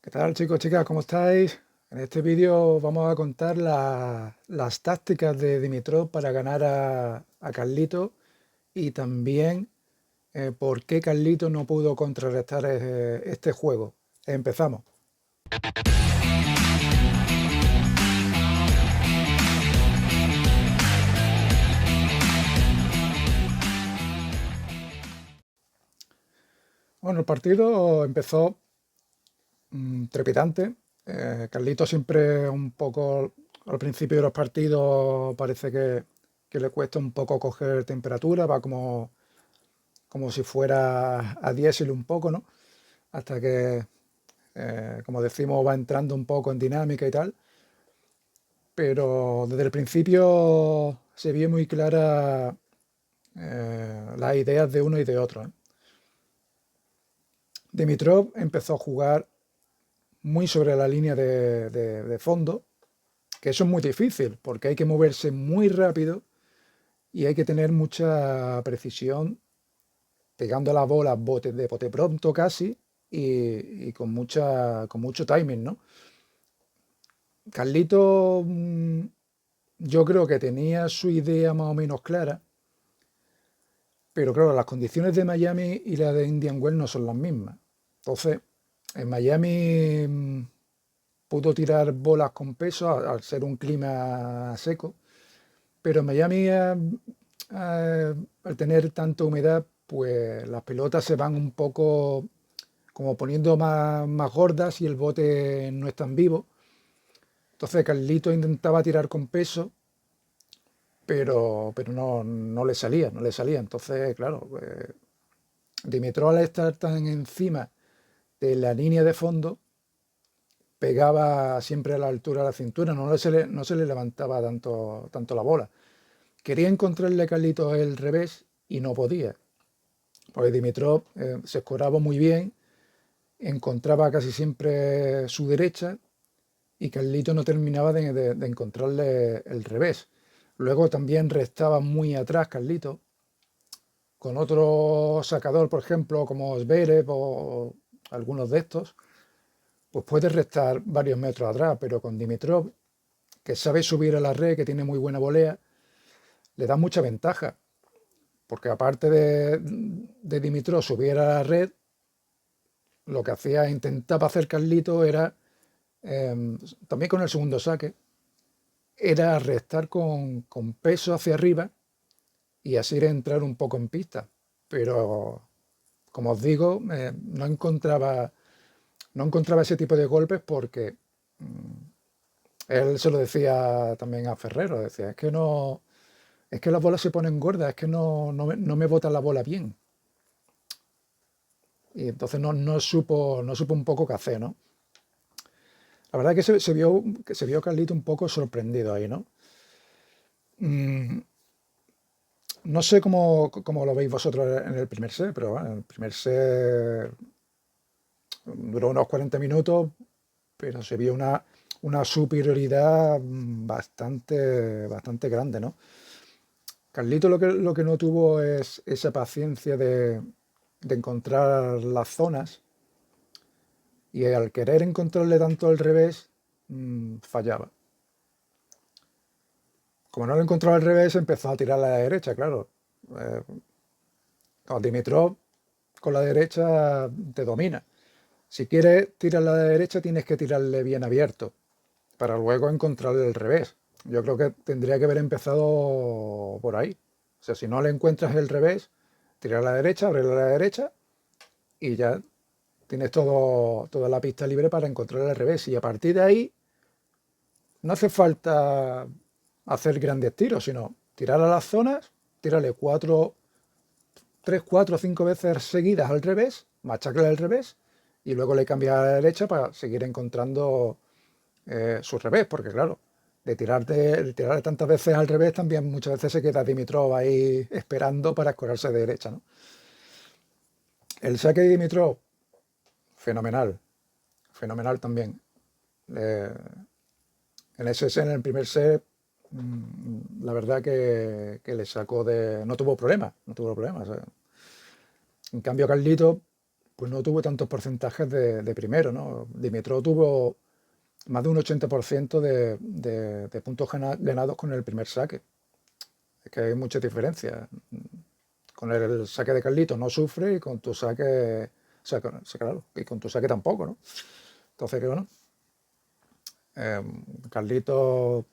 ¿Qué tal, chicos, chicas? ¿Cómo estáis? En este vídeo vamos a contar las tácticas de Dimitrov para ganar a Carlito y también por qué Carlito no pudo contrarrestar este juego. Empezamos. Bueno, el partido empezó trepidante. Carlito siempre un poco al principio de los partidos parece que le cuesta un poco coger temperatura, va como si fuera a diésel un poco, ¿no? Hasta que, como decimos, va entrando un poco en dinámica y tal. Pero desde el principio se vio muy clara las ideas de uno y de otro, ¿eh? Dimitrov empezó a jugar muy sobre la línea de fondo, que eso es muy difícil porque hay que moverse muy rápido y hay que tener mucha precisión pegando la bola de bote pronto casi y con mucho timing, ¿no? Carlito, yo creo que tenía su idea más o menos clara, pero claro, las condiciones de Miami y la de Indian Wells no son las mismas. Entonces, en Miami pudo tirar bolas con peso al ser un clima seco, pero en Miami, al tener tanta humedad, pues las pelotas se van un poco como poniendo más gordas y el bote no es tan vivo. Entonces Carlito intentaba tirar con peso, pero no le salía, no le salía. Entonces, claro, Dimitrov al estar tan encima de la línea de fondo, pegaba siempre a la altura de la cintura, no se le levantaba tanto la bola. Quería encontrarle a Carlitos el revés y no podía, porque Dimitrov se escoraba muy bien, encontraba casi siempre su derecha y Carlito no terminaba de encontrarle el revés. Luego también restaba muy atrás Carlito, con otro sacador, por ejemplo, como Zverev o algunos de estos, pues puede restar varios metros atrás, pero con Dimitrov, que sabe subir a la red, que tiene muy buena volea, le da mucha ventaja, porque aparte de Dimitrov subir a la red, lo que hacía, intentaba hacer Carlito era, también con el segundo saque, era restar con peso hacia arriba y así entrar un poco en pista. Pero, como os digo, no encontraba ese tipo de golpes porque él se lo decía también a Ferrero, decía, es que no, es que las bolas se ponen gordas, es que no me bota la bola bien. Y entonces no supo un poco qué hacer, ¿no? La verdad es que se vio Carlito un poco sorprendido ahí, ¿no? Mm, no sé cómo lo veis vosotros en el primer set, pero bueno, el primer set duró unos 40 minutos, pero se vio una superioridad bastante grande, ¿no? Carlito lo que no tuvo es esa paciencia de encontrar las zonas y al querer encontrarle tanto al revés, fallaba. Como no lo encontraba al revés, empezó a tirar a la derecha, claro. Eh, Dimitrov con la derecha te domina. Si quieres tirar a la derecha, tienes que tirarle bien abierto para luego encontrarle el revés. Yo creo que tendría que haber empezado por ahí. O sea, si no le encuentras el revés, tirar a la derecha, abrirle a la derecha y ya tienes toda la pista libre para encontrar el revés. Y a partir de ahí, no hace falta hacer grandes tiros, sino tirar a las zonas, tirarle tres, cuatro, cinco veces seguidas al revés, machacarle al revés y luego le cambias a la derecha para seguir encontrando su revés, porque claro, de tirarle tantas veces al revés también muchas veces se queda Dimitrov ahí esperando para escorarse de derecha, ¿no? El saque de Dimitrov, fenomenal, fenomenal también. Eh, en el primer set, la verdad que le sacó de... No tuvo problemas, no tuvo problemas. En cambio, Carlito pues no tuvo tantos porcentajes de primero, ¿no? Dimitrov tuvo más de un 80% de puntos ganados con el primer saque. Es que hay mucha diferencia. Con el saque de Carlitos no sufre y con tu saque, o sea, claro, y con tu saque tampoco, ¿no? Entonces, que bueno, Carlitos,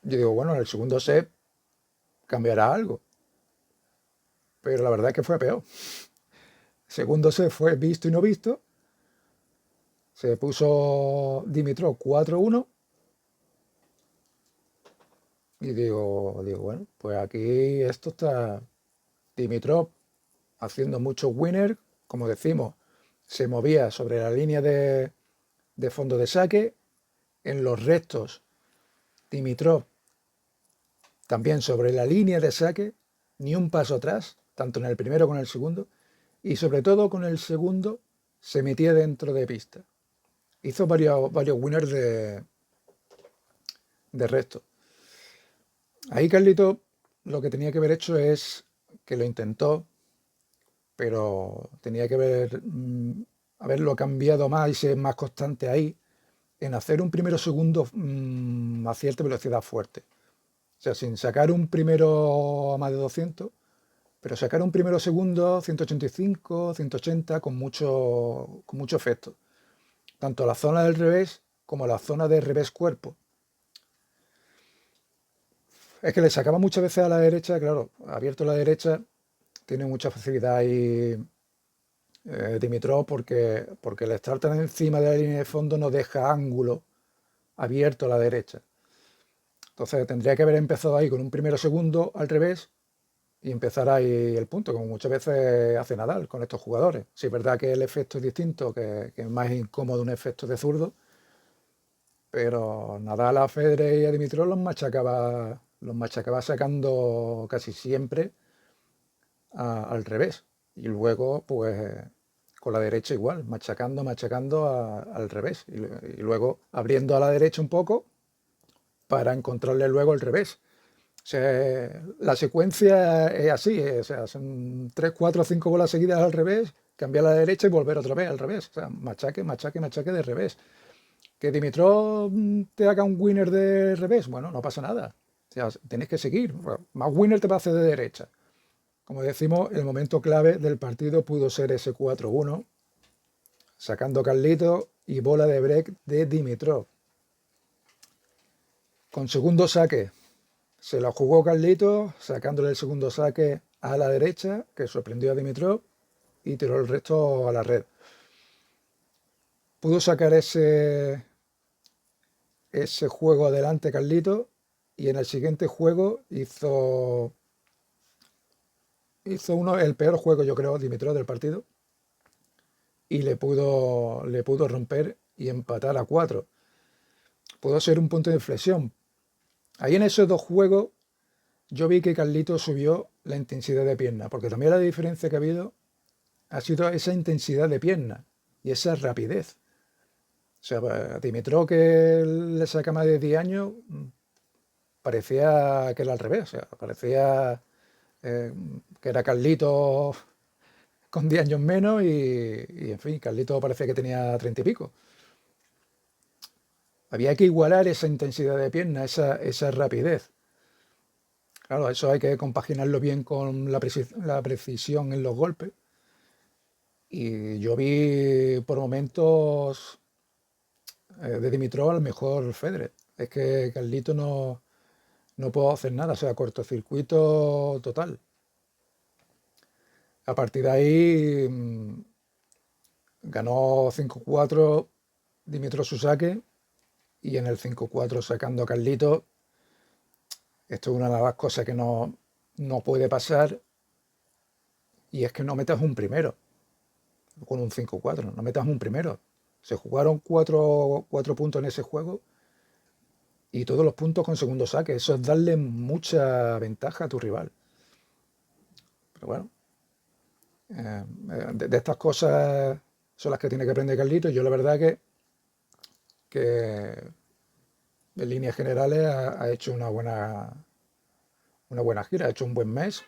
yo digo, bueno, en el segundo set cambiará algo, pero la verdad es que fue peor. Segundo set fue visto y no visto, se puso Dimitrov 4-1 y digo, bueno, pues aquí esto está Dimitrov haciendo muchos winners, como decimos, se movía sobre la línea de fondo de saque, en los restos Dimitrov también sobre la línea de saque, ni un paso atrás, tanto en el primero como en el segundo, y sobre todo con el segundo se metía dentro de pista. Hizo varios winners de resto. Ahí Carlito lo que tenía que haber hecho es que lo intentó, pero tenía que haberlo cambiado más y ser más constante ahí en hacer un primero segundo a cierta velocidad fuerte. O sea, sin sacar un primero a más de 200, pero sacar un primero segundo 185, 180 con mucho efecto. Tanto la zona del revés como la zona de revés cuerpo. Es que le sacaba muchas veces a la derecha, claro, abierto a la derecha, tiene mucha facilidad ahí Dimitrov porque el estar tan encima de la línea de fondo no deja ángulo abierto a la derecha. Entonces tendría que haber empezado ahí con un primero segundo al revés y empezar ahí el punto, como muchas veces hace Nadal con estos jugadores. Sí, es verdad que el efecto es distinto, que es más incómodo un efecto de zurdo, pero Nadal a Federer y a Dimitrov los machacaba sacando casi siempre al revés. Y luego, pues, con la derecha igual, machacando al revés. Y luego abriendo a la derecha un poco para encontrarle luego el revés. O sea, la secuencia es así, o sea, son 3, 4, 5 bolas seguidas al revés, cambiar a la derecha y volver otra vez al revés. O sea, machaque, machaque, machaque de revés. Que Dimitrov te haga un winner de revés, bueno, no pasa nada. O sea, tienes que seguir. Bueno, más winner te va a hacer de derecha. Como decimos, el momento clave del partido pudo ser ese 4-1, sacando Carlito y bola de break de Dimitrov. Con segundo saque, se la jugó Carlito, sacándole el segundo saque a la derecha, que sorprendió a Dimitrov, y tiró el resto a la red. Pudo sacar ese juego adelante Carlito, y en el siguiente juego hizo el peor juego, yo creo, Dimitrov del partido, y le pudo romper y empatar a 4. Pudo ser un punto de inflexión. Ahí en esos dos juegos yo vi que Carlito subió la intensidad de pierna, porque también la diferencia que ha habido ha sido esa intensidad de pierna y esa rapidez. O sea, a Dimitrov, que le saca más de 10 años, parecía que era al revés. O sea, parecía que era Carlito con 10 años menos y, en fin, Carlito parecía que tenía 30 y pico. Había que igualar esa intensidad de pierna, esa rapidez. Claro, eso hay que compaginarlo bien con la precisión en los golpes. Y yo vi por momentos de Dimitrov al mejor Federer. Es que Carlito no puedo hacer nada, o sea, cortocircuito total. A partir de ahí ganó 5-4 Dimitrov su saque y en el 5-4 sacando a Carlito. Esto es una de las cosas que no puede pasar y es que no metas un primero con un 5-4, no metas un primero. Se jugaron cuatro puntos en ese juego y todos los puntos con segundo saque. Eso es darle mucha ventaja a tu rival. Pero bueno, de estas cosas son las que tiene que aprender Carlito. Yo la verdad que en líneas generales ha hecho una buena gira, ha hecho un buen mes.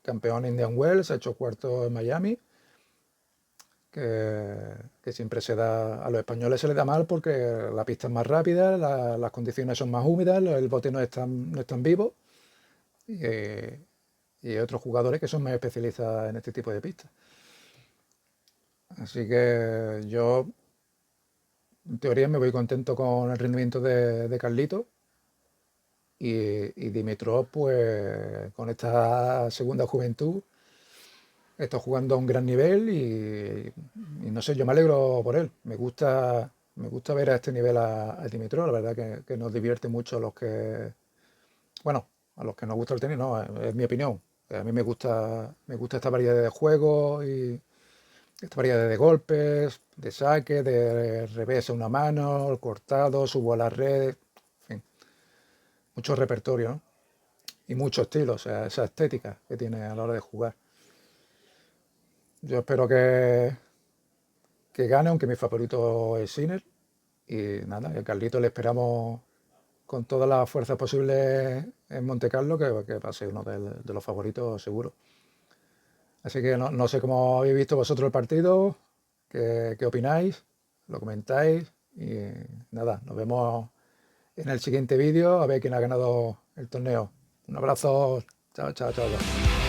Campeón Indian Wells, ha hecho cuarto en Miami que siempre se da, a los españoles se les da mal porque la pista es más rápida, las condiciones son más húmedas, el bote no es tan vivo y hay otros jugadores que son más especialistas en este tipo de pistas. Así que yo, en teoría, me voy contento con el rendimiento de Carlito y Dimitrov, pues con esta segunda juventud, está jugando a un gran nivel y no sé, yo me alegro por él. Me gusta ver a este nivel a Dimitrov, la verdad que nos divierte mucho a los que, bueno, a los que nos gusta el tenis, no, es mi opinión. A mí me gusta esta variedad de juegos y esta variedad de golpes, de saque, de revés a una mano, el cortado, subo a la red, en fin, mucho repertorio, ¿no? Y mucho estilo, o sea, esa estética que tiene a la hora de jugar. Yo espero que gane, aunque mi favorito es Sinner. Y nada, a Carlito le esperamos con todas las fuerzas posibles en Monte Carlo, que va a ser uno de los favoritos seguro. Así que no sé cómo habéis visto vosotros el partido, qué opináis, lo comentáis y nada, nos vemos en el siguiente vídeo a ver quién ha ganado el torneo. Un abrazo, chao, chao, chao. Chao.